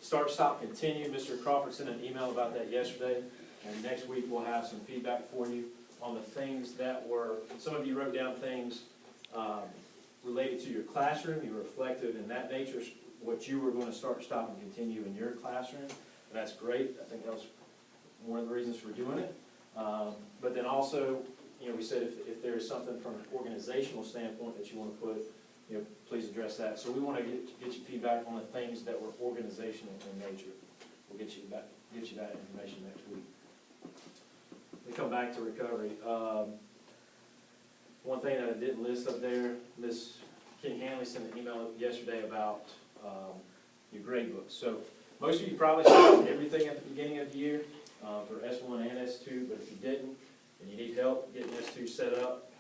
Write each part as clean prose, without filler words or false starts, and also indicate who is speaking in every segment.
Speaker 1: start, stop, continue. Mr. Crawford sent an email about that yesterday, and next week we'll have some feedback for you on the things that were, some of you wrote down things related to your classroom. You reflected in that nature what you were going to start, stop, and continue in your classroom. And that's great. I think that was one of the reasons for doing it. But then also, you know, we said if there is something from an organizational standpoint that you want to put, you know, please address that. So we want to get you feedback on the things that were organizational in nature. We'll get you that information next week. We come back to recovery. One thing that I didn't list up there, Ms. King Hanley sent an email yesterday about your grade books. So most of you probably saw everything at the beginning of the year for S1 and S2, but if you didn't and you need help getting S2 set up,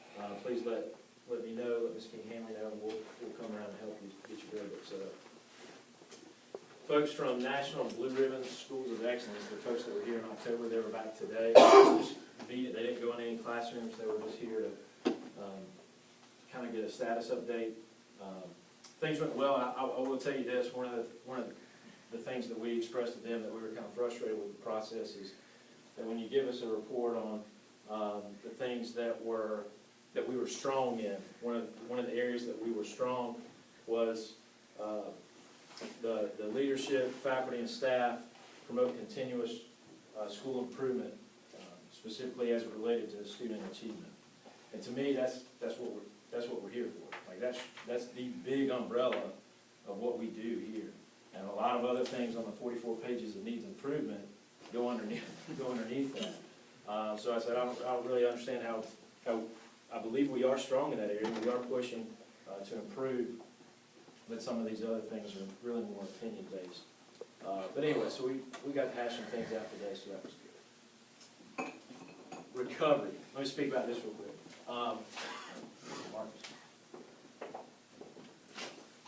Speaker 1: please let me know, let Ms. King Hanley know, and we'll come around and help you get your grade book set up. Folks from National Blue Ribbon Schools of Excellence, the folks that were here in October, they were back today. They didn't go in any classrooms, they were just here to kind of get a status update. Things went well. I will tell you this, one of the things that we expressed to them that we were kind of frustrated with the process is that when you give us a report on the things that we were strong in, one of the areas that we were strong was the leadership, faculty, and staff promote continuous school improvement, specifically as it related to student achievement. And to me, that's what we're here for. Like that's the big umbrella of what we do here. And a lot of other things on the 44 pages of needs improvement go underneath that. So I said I don't really understand how I believe we are strong in that area. We are pushing to improve, but some of these other things are really more opinion based. But anyway, so we got to hash some things out today, so that was good. Recovery. Let me speak about this real quick. Marcus.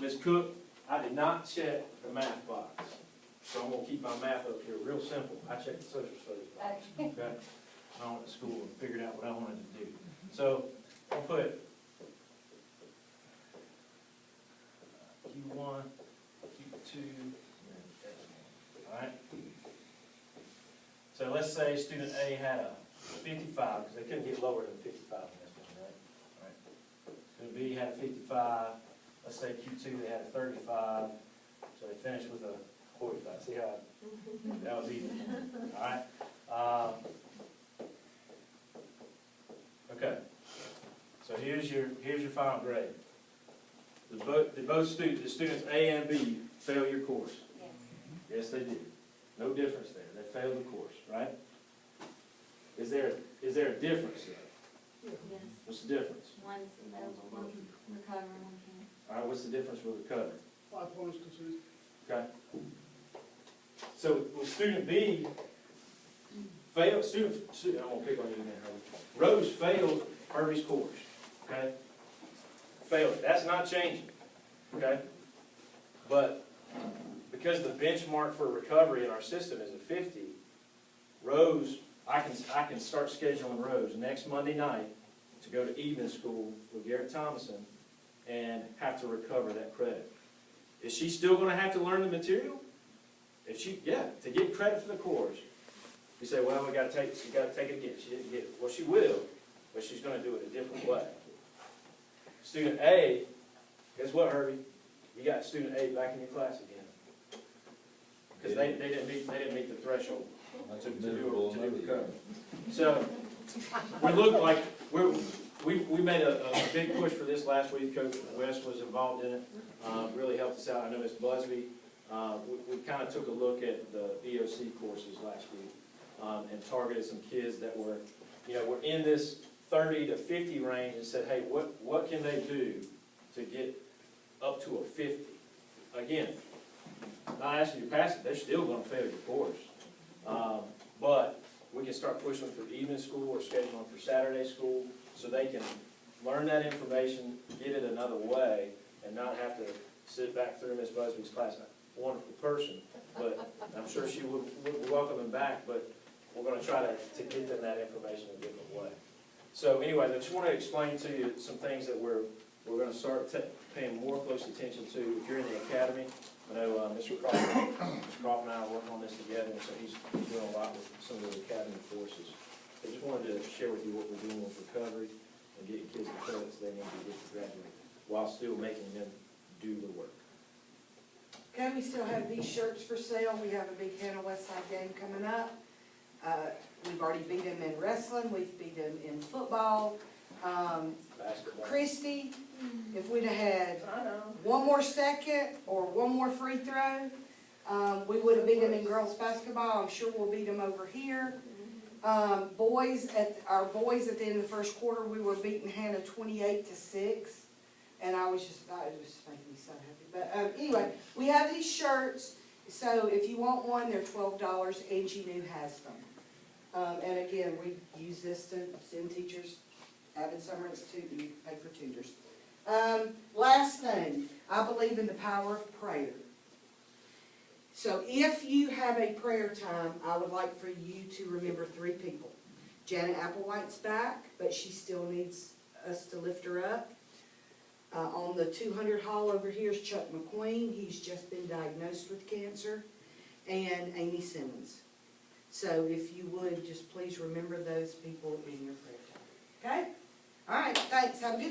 Speaker 1: Ms. Cook, I did not check the math box, so I'm going to keep my math up here real simple. I checked the social studies box. Okay? I went to school and figured out what I wanted to do. So I'll put Q1, Q2, all right? So let's say student A had a 55, because they couldn't get lower than 55 in this one, right? All right. Student B had a 55. Let's say Q2 they had a 35. So they finished with a 45. See how that was easy? All right. Okay. So here's your final grade. The students A and B fail your course.
Speaker 2: Yes.
Speaker 1: Yes, they did. No difference there. They failed the course, right? Is there a difference there?
Speaker 2: Yes.
Speaker 1: What's the difference?
Speaker 2: One's available, one can recover, and one can't.
Speaker 1: All right. What's the difference with recovery?
Speaker 3: 5 points conceded.
Speaker 1: Okay. So with student B failed, I won't pick on you again, Herbie. Rose failed Herbie's course. Okay. Failed it. That's not changing. Okay. But because the benchmark for recovery in our system is a 50, Rose, I can start scheduling Rose next Monday night to go to evening school with Garrett Thomason and have to recover that credit. Is she still going to have to learn the material? To get credit for the course. You say, well, she got to take it again. She didn't get it. Well, she will, but she's going to do it a different way. Student A, guess what, Herbie? You got student A back in your class again. Because they didn't meet the threshold to do recovery. So we look like we made a big push for this last week. Coach West was involved in it. Really helped us out. I know Ms. Busby. We kind of took a look at the EOC courses last week and targeted some kids that were in this 30 to 50 range and said, hey, what can they do to get up to a 50? Again, not asking you to pass it, they're still going to fail your course. But we can start pushing them for evening school or scheduling them for Saturday school so they can learn that information, get it another way, and not have to sit back through Ms. Busby's class. A wonderful person, but I'm sure she would welcome them back, but we're going to try to get them that information in a different way. So anyway, I just want to explain to you some things that we're going to start paying more close attention to. If you're in the academy, I know Mr. Crawford Crawford and I are working on this together, and so he's doing a lot with some of the academy courses. I just wanted to share with you what we're doing with recovery and getting kids the credits they need to get to graduate, while still making them do the work.
Speaker 3: Okay, we still have these shirts for sale. We have a big Hannah Westside game coming up. We've already beat them in wrestling, we've beat them in football.
Speaker 1: Basketball.
Speaker 3: Christie, if we'd have had
Speaker 4: I know.
Speaker 3: one more second or one more free throw, we would have beat them in girls basketball. I'm sure we'll beat them over here. Our boys at the end of the first quarter, we were beating Hannah 28-6. And it was just making me so happy. But anyway, we have these shirts, so if you want one, they're $12. Angie New has them. And again, we use this to send teachers, Avid Summer Institute, and you pay for tutors. Last thing, I believe in the power of prayer. So if you have a prayer time, I would like for you to remember 3 people. Janet Applewhite's back, but she still needs us to lift her up. On the 200 hall over here is Chuck McQueen. He's just been diagnosed with cancer. And Amy Simmons. So if you would, just please remember those people in your prayer time. Okay? All right, thanks. Have a good